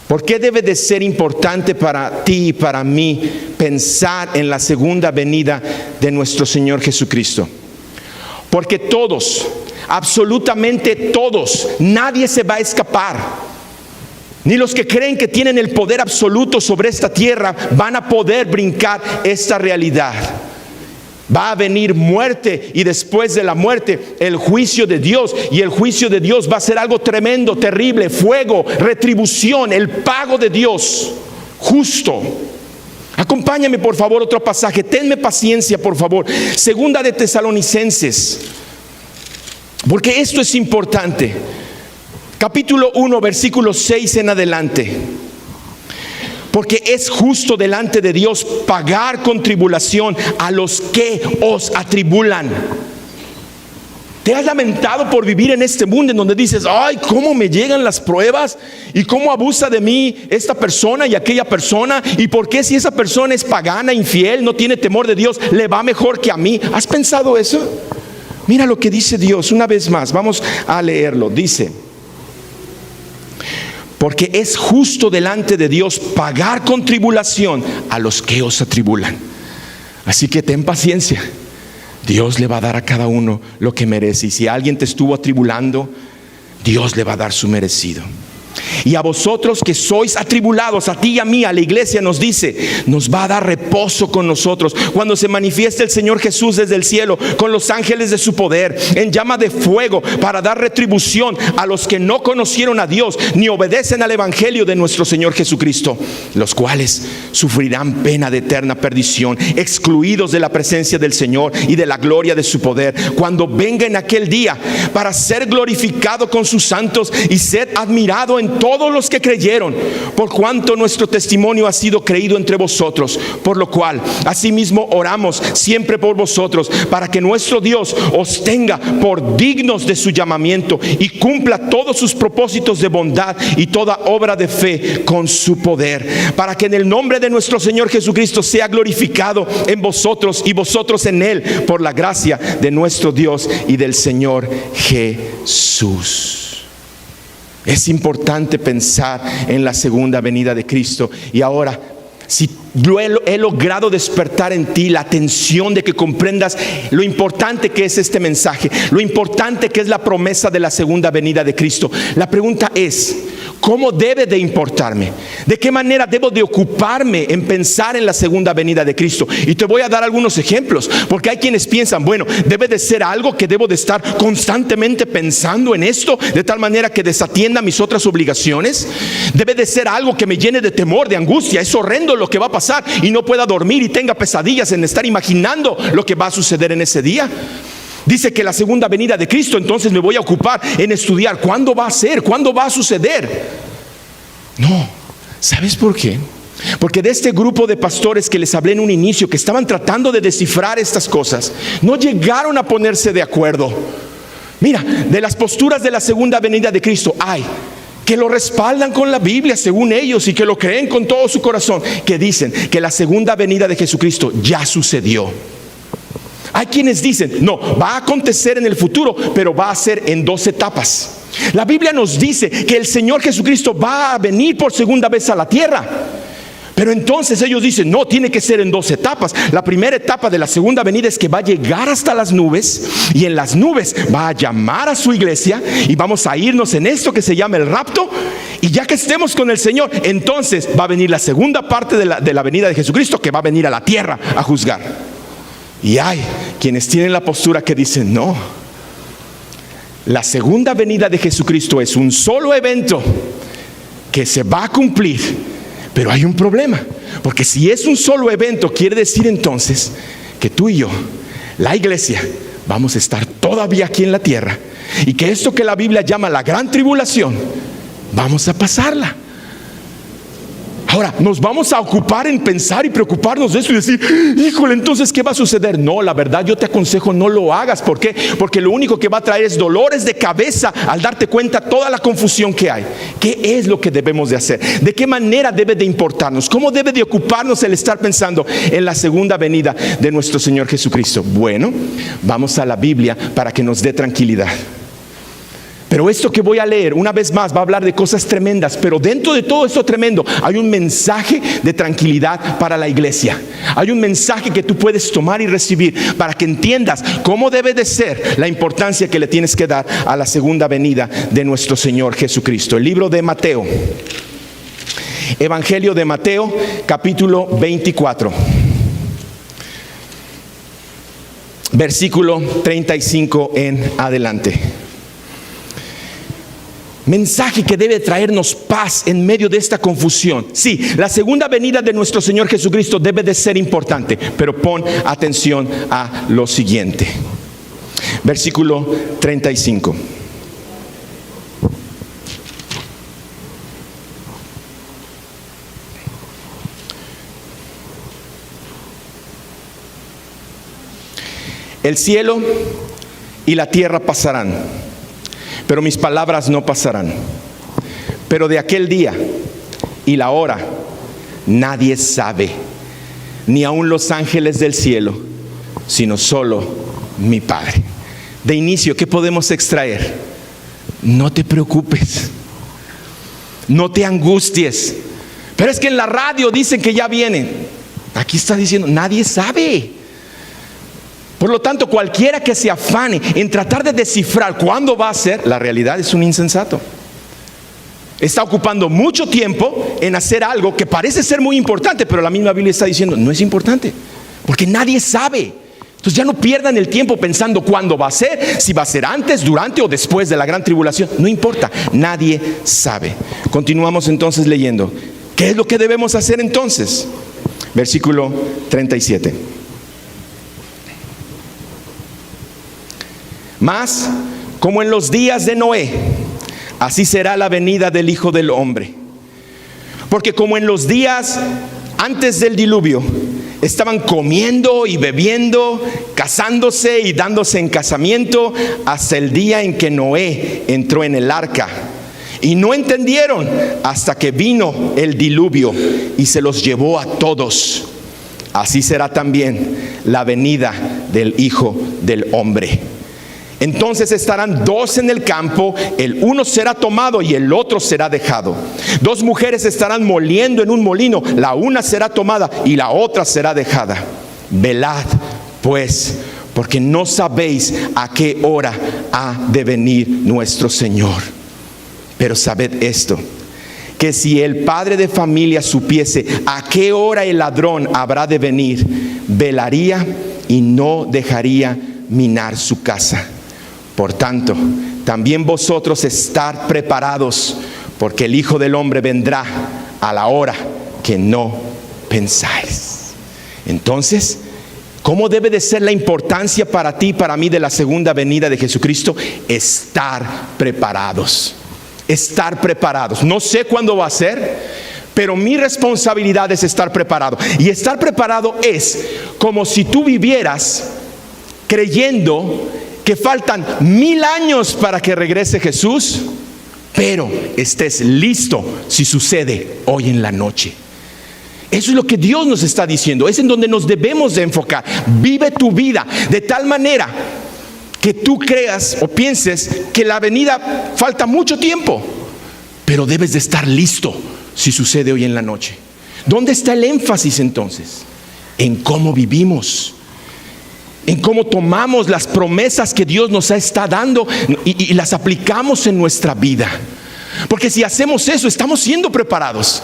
Speaker 1: ¿Por qué debe de ser importante para ti y para mí pensar en la segunda venida de nuestro Señor Jesucristo? Porque todos, absolutamente todos, nadie se va a escapar. Ni los que creen que tienen el poder absoluto sobre esta tierra van a poder brincar esta realidad. Va a venir muerte, y después de la muerte el juicio de Dios, y el juicio de Dios va a ser algo tremendo, terrible, fuego, retribución, el pago de Dios justo. Acompáñame por favor otro pasaje, tenme paciencia por favor, Segunda de Tesalonicenses, porque esto es importante. Capítulo 1, versículo 6 en adelante. Porque es justo delante de Dios pagar con tribulación a los que os atribulan. ¿Te has lamentado por vivir en este mundo en donde dices, ay, cómo me llegan las pruebas y cómo abusa de mí esta persona y aquella persona? ¿Y por qué si esa persona es pagana, infiel, no tiene temor de Dios, le va mejor que a mí? ¿Has pensado eso? Mira lo que dice Dios una vez más, vamos a leerlo. Dice: porque es justo delante de Dios pagar con tribulación a los que os atribulan. Así que ten paciencia. Dios le va a dar a cada uno lo que merece. Y si alguien te estuvo atribulando, Dios le va a dar su merecido. Y a vosotros que sois atribulados, a ti y a mí, a la iglesia, nos dice, nos va a dar reposo con nosotros cuando se manifieste el Señor Jesús desde el cielo con los ángeles de su poder en llama de fuego, para dar retribución a los que no conocieron a Dios ni obedecen al evangelio de nuestro Señor Jesucristo, los cuales sufrirán pena de eterna perdición, excluidos de la presencia del Señor y de la gloria de su poder, cuando venga en aquel día, para ser glorificado con sus santos y ser admirado en todos los que creyeron, por cuanto nuestro testimonio ha sido creído entre vosotros, por lo cual asimismo oramos siempre por vosotros, para que nuestro Dios os tenga por dignos de su llamamiento y cumpla todos sus propósitos de bondad y toda obra de fe con su poder, para que en el nombre de nuestro Señor Jesucristo sea glorificado en vosotros y vosotros en él, por la gracia de nuestro Dios y del Señor Jesús. Es importante pensar en la segunda venida de Cristo. Y ahora, si yo he logrado despertar en ti la atención de que comprendas lo importante que es este mensaje, lo importante que es la promesa de la segunda venida de Cristo, la pregunta es, ¿cómo debe de importarme? ¿De qué manera debo de ocuparme en pensar en la segunda venida de Cristo? Y te voy a dar algunos ejemplos, porque hay quienes piensan, bueno, debe de ser algo que debo de estar constantemente pensando en esto, de tal manera que desatienda mis otras obligaciones. Debe de ser algo que me llene de temor, de angustia. Es horrendo lo que va a pasar y no pueda dormir y tenga pesadillas en estar imaginando lo que va a suceder en ese día. Dice que la segunda venida de Cristo, entonces me voy a ocupar en estudiar cuándo va a ser, cuándo va a suceder. No, ¿sabes por qué? Porque de este grupo de pastores que les hablé en un inicio, que estaban tratando de descifrar estas cosas, no llegaron a ponerse de acuerdo. Mira, de las posturas de la segunda venida de Cristo hay que lo respaldan con la Biblia según ellos y que lo creen con todo su corazón, que dicen que la segunda venida de Jesucristo ya sucedió. Hay quienes dicen, no, va a acontecer en el futuro, pero va a ser en 2 etapas. La Biblia nos dice que el Señor Jesucristo va a venir por segunda vez a la tierra. Pero entonces ellos dicen, no, tiene que ser en 2 etapas. La primera etapa de la segunda venida es que va a llegar hasta las nubes, y en las nubes va a llamar a su iglesia, y vamos a irnos en esto que se llama el rapto. Y ya que estemos con el Señor, entonces va a venir la segunda parte de la venida de Jesucristo, que va a venir a la tierra a juzgar. Y hay quienes tienen la postura que dicen, no, la segunda venida de Jesucristo es un solo evento que se va a cumplir. Pero hay un problema, porque si es un solo evento, quiere decir entonces que tú y yo, la iglesia, vamos a estar todavía aquí en la tierra, y que esto que la Biblia llama la gran tribulación, vamos a pasarla. Ahora, nos vamos a ocupar en pensar y preocuparnos de eso y decir, híjole, entonces, ¿qué va a suceder? No, la verdad, yo te aconsejo no lo hagas. ¿Por qué? Porque lo único que va a traer es dolores de cabeza al darte cuenta toda la confusión que hay. ¿Qué es lo que debemos de hacer? ¿De qué manera debe de importarnos? ¿Cómo debe de ocuparnos el estar pensando en la segunda venida de nuestro Señor Jesucristo? Bueno, vamos a la Biblia para que nos dé tranquilidad. Pero esto que voy a leer, una vez más, va a hablar de cosas tremendas. Pero dentro de todo esto tremendo, hay un mensaje de tranquilidad para la iglesia. Hay un mensaje que tú puedes tomar y recibir para que entiendas cómo debe de ser la importancia que le tienes que dar a la segunda venida de nuestro Señor Jesucristo. El libro de Mateo, Evangelio de Mateo, capítulo 24. Versículo 35 en adelante. Mensaje que debe traernos paz en medio de esta confusión. Sí, la segunda venida de nuestro Señor Jesucristo debe de ser importante, pero pon atención a lo siguiente. Versículo 35. El cielo y la tierra pasarán, pero mis palabras no pasarán. Pero de aquel día y la hora nadie sabe, ni aun los ángeles del cielo, sino solo mi Padre. De inicio, ¿qué podemos extraer? No te preocupes, no te angusties. Pero es que en la radio dicen que ya vienen. Aquí está diciendo, nadie sabe. Por lo tanto, cualquiera que se afane en tratar de descifrar cuándo va a ser, la realidad es un insensato. Está ocupando mucho tiempo en hacer algo que parece ser muy importante, pero la misma Biblia está diciendo, no es importante, porque nadie sabe. Entonces ya no pierdan el tiempo pensando cuándo va a ser, si va a ser antes, durante o después de la gran tribulación. No importa, nadie sabe. Continuamos entonces leyendo. ¿Qué es lo que debemos hacer entonces? Versículo 37. Mas, como en los días de Noé, así será la venida del Hijo del Hombre. Porque como en los días antes del diluvio, estaban comiendo y bebiendo, casándose y dándose en casamiento, hasta el día en que Noé entró en el arca. Y no entendieron hasta que vino el diluvio y se los llevó a todos. Así será también la venida del Hijo del Hombre. Entonces estarán dos en el campo, el uno será tomado y el otro será dejado. Dos mujeres estarán moliendo en un molino, la una será tomada y la otra será dejada. Velad, pues, porque no sabéis a qué hora ha de venir nuestro Señor. Pero sabed esto, que si el padre de familia supiese a qué hora el ladrón habrá de venir, velaría y no dejaría minar su casa. Por tanto, también vosotros estar preparados, porque el Hijo del Hombre vendrá a la hora que no pensáis. Entonces, ¿cómo debe de ser la importancia para ti y para mí de la segunda venida de Jesucristo? Estar preparados. Estar preparados. No sé cuándo va a ser, pero mi responsabilidad es estar preparado. Y estar preparado es como si tú vivieras creyendo que faltan 1000 años para que regrese Jesús, pero estés listo si sucede hoy en la noche. Eso es lo que Dios nos está diciendo. Es en donde nos debemos de enfocar. Vive tu vida de tal manera que tú creas o pienses que la venida falta mucho tiempo, pero debes de estar listo si sucede hoy en la noche. ¿Dónde está el énfasis entonces? En cómo vivimos, en cómo tomamos las promesas que Dios nos está dando y las aplicamos en nuestra vida. Porque si hacemos eso, estamos siendo preparados.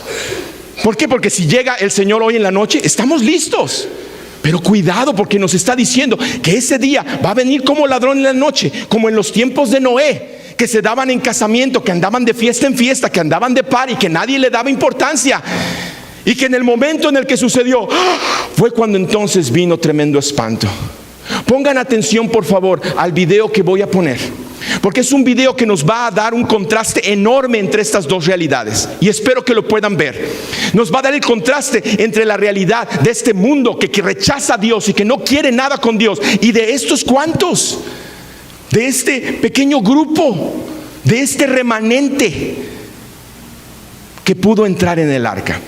Speaker 1: ¿Por qué? Porque si llega el Señor hoy en la noche, estamos listos. Pero cuidado, porque nos está diciendo que ese día va a venir como ladrón en la noche, como en los tiempos de Noé, que se daban en casamiento, que andaban de fiesta en fiesta, que andaban de party, que nadie le daba importancia. Y que en el momento en el que sucedió, fue cuando entonces vino tremendo espanto. Pongan atención, por favor, al video que voy a poner, porque es un video que nos va a dar un contraste enorme entre estas dos realidades, y espero que lo puedan ver. Nos va a dar el contraste entre la realidad de este mundo que rechaza a Dios y que no quiere nada con Dios, y de estos cuantos, de este pequeño grupo, de este remanente que pudo entrar en el arca.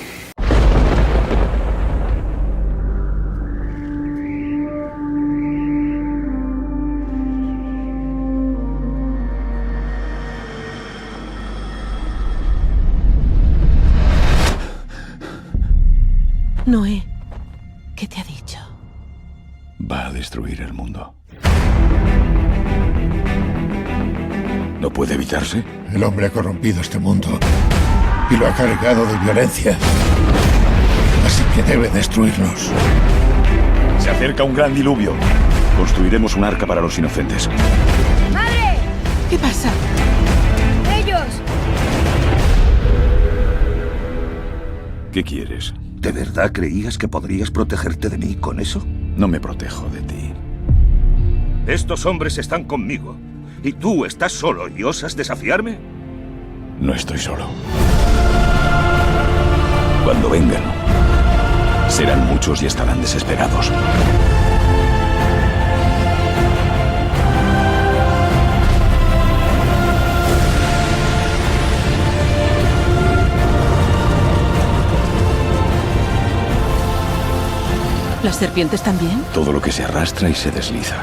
Speaker 3: Noé, ¿qué te ha dicho?
Speaker 4: Va a destruir el mundo. ¿No puede evitarse?
Speaker 5: El hombre ha corrompido este mundo y lo ha cargado de violencia. Así que debe destruirnos.
Speaker 4: Se acerca un gran diluvio. Construiremos un arca para los inocentes.
Speaker 6: ¡Madre!
Speaker 3: ¿Qué pasa?
Speaker 6: ¡Ellos!
Speaker 4: ¿Qué quieres?
Speaker 7: ¿De verdad creías que podrías protegerte de mí con eso?
Speaker 4: No me protejo de ti.
Speaker 7: Estos hombres están conmigo. ¿Y tú estás solo y osas desafiarme?
Speaker 4: No estoy solo. Cuando vengan, serán muchos y estarán desesperados.
Speaker 3: ¿Las serpientes también?
Speaker 4: Todo lo que se arrastra y se desliza.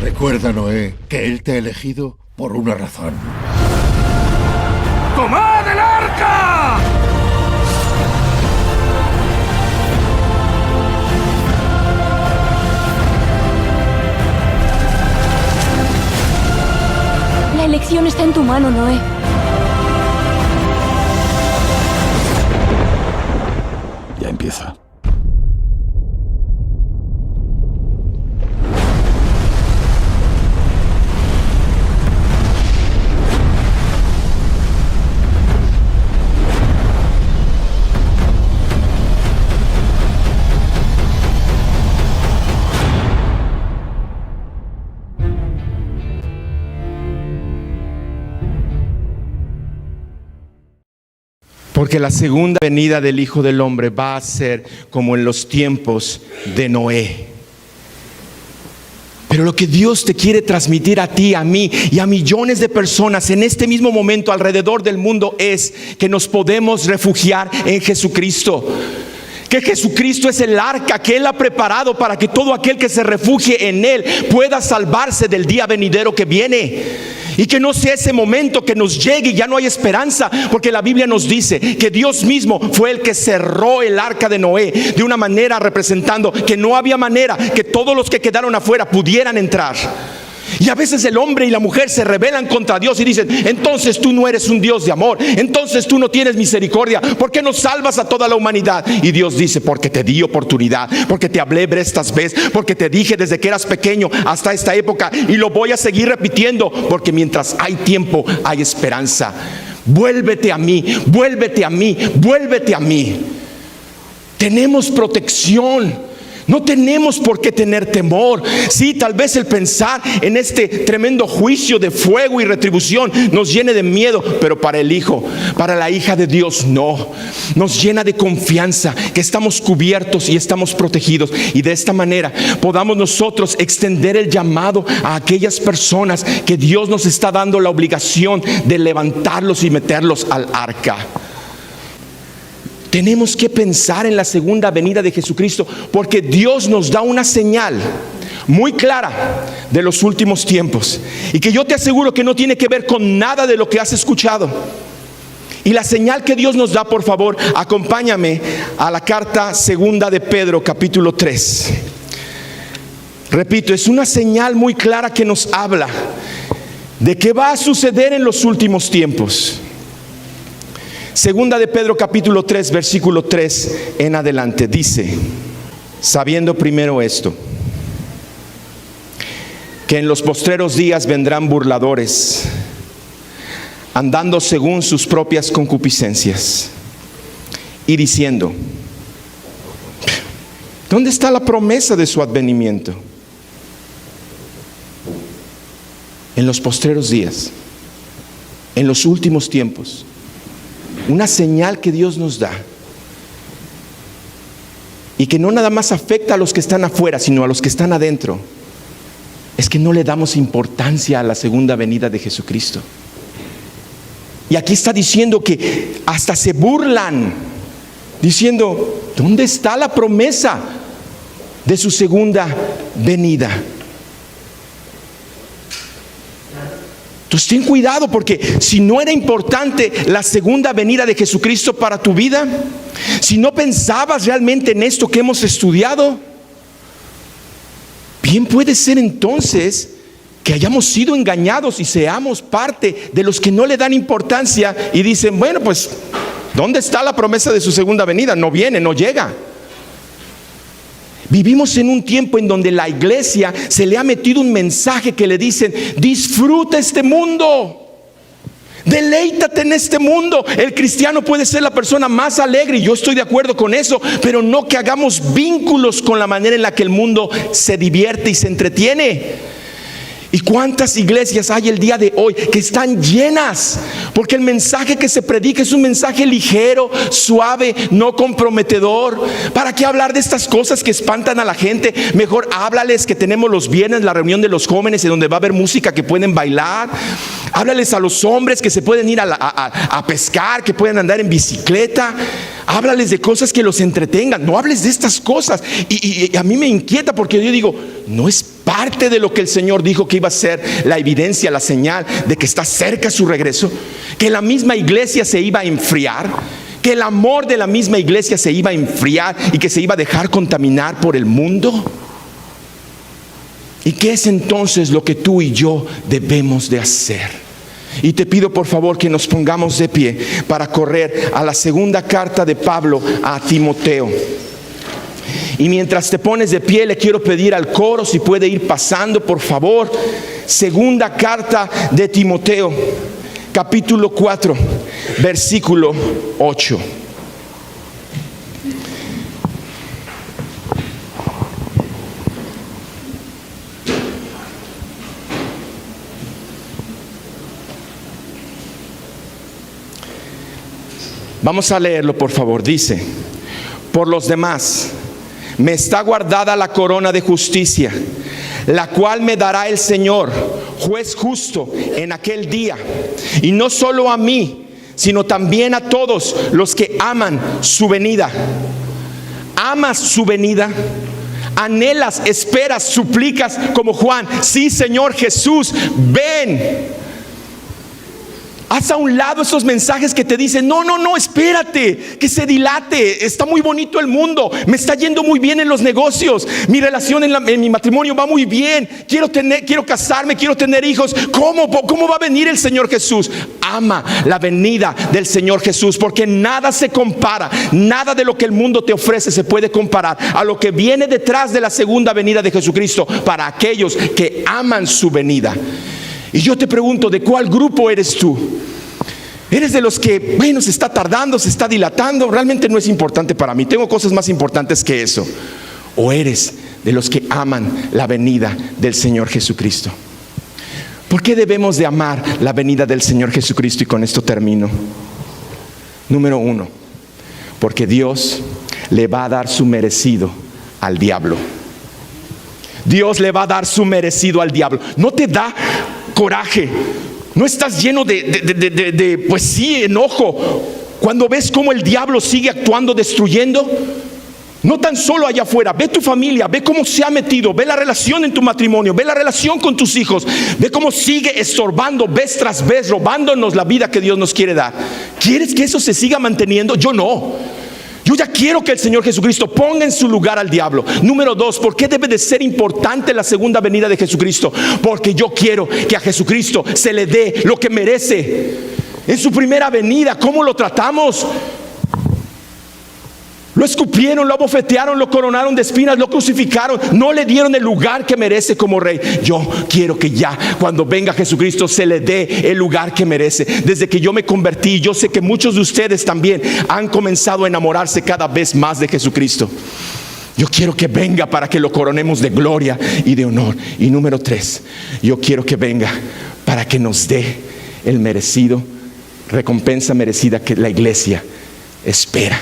Speaker 5: Recuerda, Noé, que él te ha elegido por una razón.
Speaker 7: ¡Tomad el arca!
Speaker 6: La elección está en tu mano, Noé.
Speaker 4: Ya empieza.
Speaker 1: Porque la segunda venida del Hijo del Hombre va a ser como en los tiempos de Noé. Pero lo que Dios te quiere transmitir a ti, a mí y a millones de personas en este mismo momento alrededor del mundo es que nos podemos refugiar en Jesucristo. Que Jesucristo es el arca que Él ha preparado para que todo aquel que se refugie en Él pueda salvarse del día venidero que viene. Y que no sea ese momento que nos llegue y ya no hay esperanza, porque la Biblia nos dice que Dios mismo fue el que cerró el arca de Noé de una manera representando que no había manera que todos los que quedaron afuera pudieran entrar. Y a veces el hombre y la mujer se rebelan contra Dios y dicen: entonces tú no eres un Dios de amor, entonces tú no tienes misericordia, ¿por qué no salvas a toda la humanidad? Y Dios dice: porque te di oportunidad, porque te hablé estas veces, porque te dije desde que eras pequeño hasta esta época, y lo voy a seguir repitiendo, porque mientras hay tiempo hay esperanza. Vuélvete a mí, vuélvete a mí, vuélvete a mí. Tenemos protección. No tenemos por qué tener temor. Sí, tal vez el pensar en este tremendo juicio de fuego y retribución nos llene de miedo, pero para el Hijo, para la hija de Dios, no. Nos llena de confianza que estamos cubiertos y estamos protegidos, y de esta manera podamos nosotros extender el llamado a aquellas personas que Dios nos está dando la obligación de levantarlos y meterlos al arca. Tenemos que pensar en la segunda venida de Jesucristo, porque Dios nos da una señal muy clara de los últimos tiempos, y que yo te aseguro que no tiene que ver con nada de lo que has escuchado. Y la señal que Dios nos da, por favor, acompáñame a la carta segunda de Pedro, capítulo 3. Repito, es una señal muy clara que nos habla de qué va a suceder en los últimos tiempos. Segunda de Pedro capítulo 3, versículo 3 en adelante, dice: sabiendo primero esto, que en los postreros días vendrán burladores, andando según sus propias concupiscencias, y diciendo: ¿dónde está la promesa de su advenimiento? en los postreros días, en los últimos tiempos, una señal que Dios nos da, y que no nada más afecta a los que están afuera, sino a los que están adentro, es que no le damos importancia a la segunda venida de Jesucristo. Y aquí está diciendo que hasta se burlan, diciendo: ¿dónde está la promesa de su segunda venida? Entonces ten cuidado, porque si no era importante la segunda venida de Jesucristo para tu vida, si no pensabas realmente en esto que hemos estudiado, bien puede ser entonces que hayamos sido engañados y seamos parte de los que no le dan importancia y dicen: bueno, pues ¿dónde está la promesa de su segunda venida? No viene, no llega. Vivimos en un tiempo en donde la iglesia se le ha metido un mensaje que le dicen: disfruta este mundo, deleítate en este mundo. El cristiano puede ser la persona más alegre, y yo estoy de acuerdo con eso, pero no que hagamos vínculos con la manera en la que el mundo se divierte y se entretiene. ¿Y cuántas iglesias hay el día de hoy que están llenas? Porque el mensaje que se predica es un mensaje ligero, suave, no comprometedor. ¿Para qué hablar de estas cosas que espantan a la gente? Mejor háblales que tenemos los viernes la reunión de los jóvenes, en donde va a haber música que pueden bailar. Háblales a los hombres que se pueden ir a pescar, que pueden andar en bicicleta. Háblales de cosas que los entretengan. No hables de estas cosas. Y a mí me inquieta, porque yo digo: no es parte de lo que el Señor dijo que iba a ser la evidencia, la señal de que está cerca su regreso, que la misma iglesia se iba a enfriar, que el amor de la misma iglesia se iba a enfriar y que se iba a dejar contaminar por el mundo. ¿Y qué es entonces lo que tú y yo debemos de hacer? Y te pido por favor que nos pongamos de pie para correr a la segunda carta de Pablo a Timoteo. Y mientras te pones de pie, le quiero pedir al coro si puede ir pasando, por favor. Segunda carta de Timoteo, capítulo 4, versículo 8. Vamos a leerlo, por favor. Dice: por los demás me está guardada la corona de justicia, la cual me dará el Señor, juez justo, en aquel día. Y no solo a mí, sino también a todos los que aman su venida. ¿Amas su venida? ¿Anhelas, esperas, suplicas como Juan: sí, Señor Jesús, ven? Haz a un lado esos mensajes que te dicen: no, espérate, que se dilate, está muy bonito el mundo, me está yendo muy bien en los negocios, mi relación en mi matrimonio va muy bien, quiero casarme, quiero tener hijos. ¿Cómo va a venir el Señor Jesús? Ama la venida del Señor Jesús, porque nada se compara, nada de lo que el mundo te ofrece se puede comparar a lo que viene detrás de la segunda venida de Jesucristo para aquellos que aman su venida. Y yo te pregunto: ¿de cuál grupo eres tú? ¿Eres de los que, bueno, se está tardando, se está dilatando, realmente no es importante para mí, tengo cosas más importantes que eso? ¿O eres de los que aman la venida del Señor Jesucristo? ¿Por qué debemos de amar la venida del Señor Jesucristo? Y con esto termino. Número 1, porque Dios le va a dar su merecido al diablo. Dios le va a dar su merecido al diablo. ¿No te da coraje? ¿No estás lleno de pues sí, enojo cuando ves cómo el diablo sigue actuando, destruyendo? No tan solo allá afuera, ve tu familia, ve cómo se ha metido, ve la relación en tu matrimonio, ve la relación con tus hijos, ve cómo sigue estorbando vez tras vez, robándonos la vida que Dios nos quiere dar. ¿Quieres que eso se siga manteniendo? Yo no. Yo ya quiero que el Señor Jesucristo ponga en su lugar al diablo. Número 2, ¿por qué debe de ser importante la segunda venida de Jesucristo? Porque yo quiero que a Jesucristo se le dé lo que merece. En su primera venida, ¿cómo lo tratamos? Lo escupieron, lo abofetearon, lo coronaron de espinas, lo crucificaron, no le dieron el lugar que merece como rey. Yo quiero que ya cuando venga Jesucristo se le dé el lugar que merece. Desde que yo me convertí, yo sé que muchos de ustedes también han comenzado a enamorarse cada vez más de Jesucristo. Yo quiero que venga para que lo coronemos de gloria y de honor. Y número 3, yo quiero que venga para que nos dé el merecido, recompensa merecida que la iglesia espera.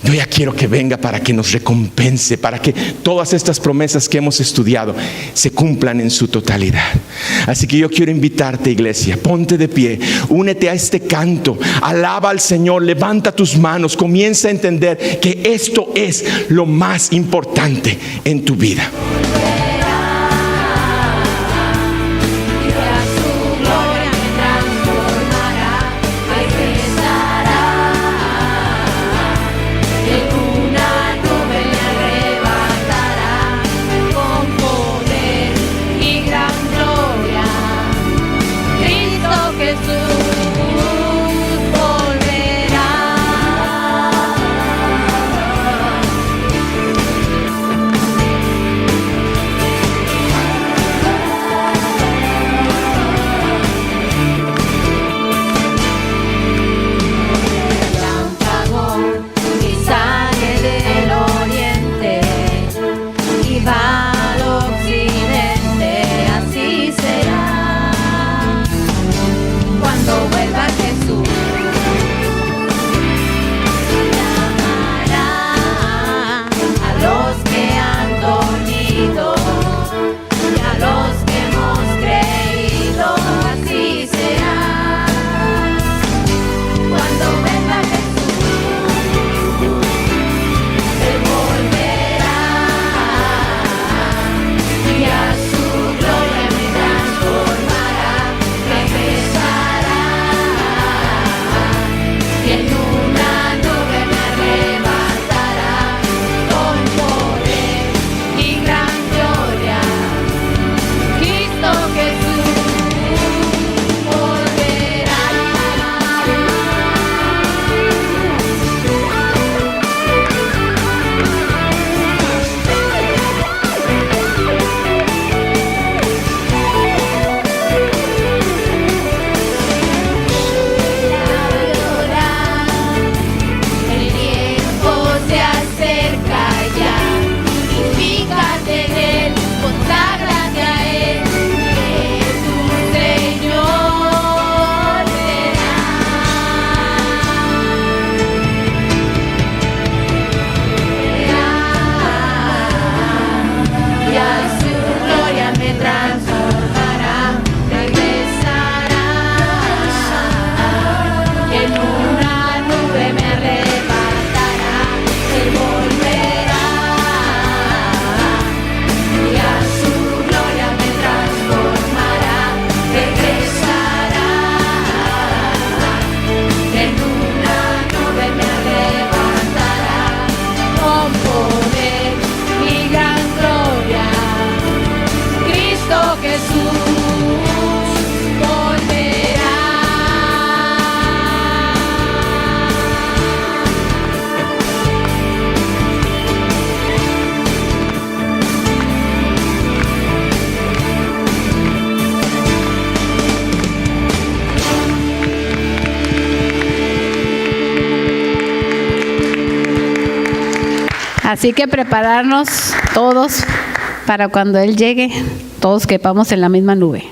Speaker 1: Yo ya quiero que venga para que nos recompense, para que todas estas promesas que hemos estudiado se cumplan en su totalidad. Así que yo quiero invitarte, iglesia, ponte de pie, únete a este canto, alaba al Señor, levanta tus manos, comienza a entender que esto es lo más importante en tu vida.
Speaker 8: Así que prepararnos todos para cuando Él llegue, todos quepamos en la misma nube.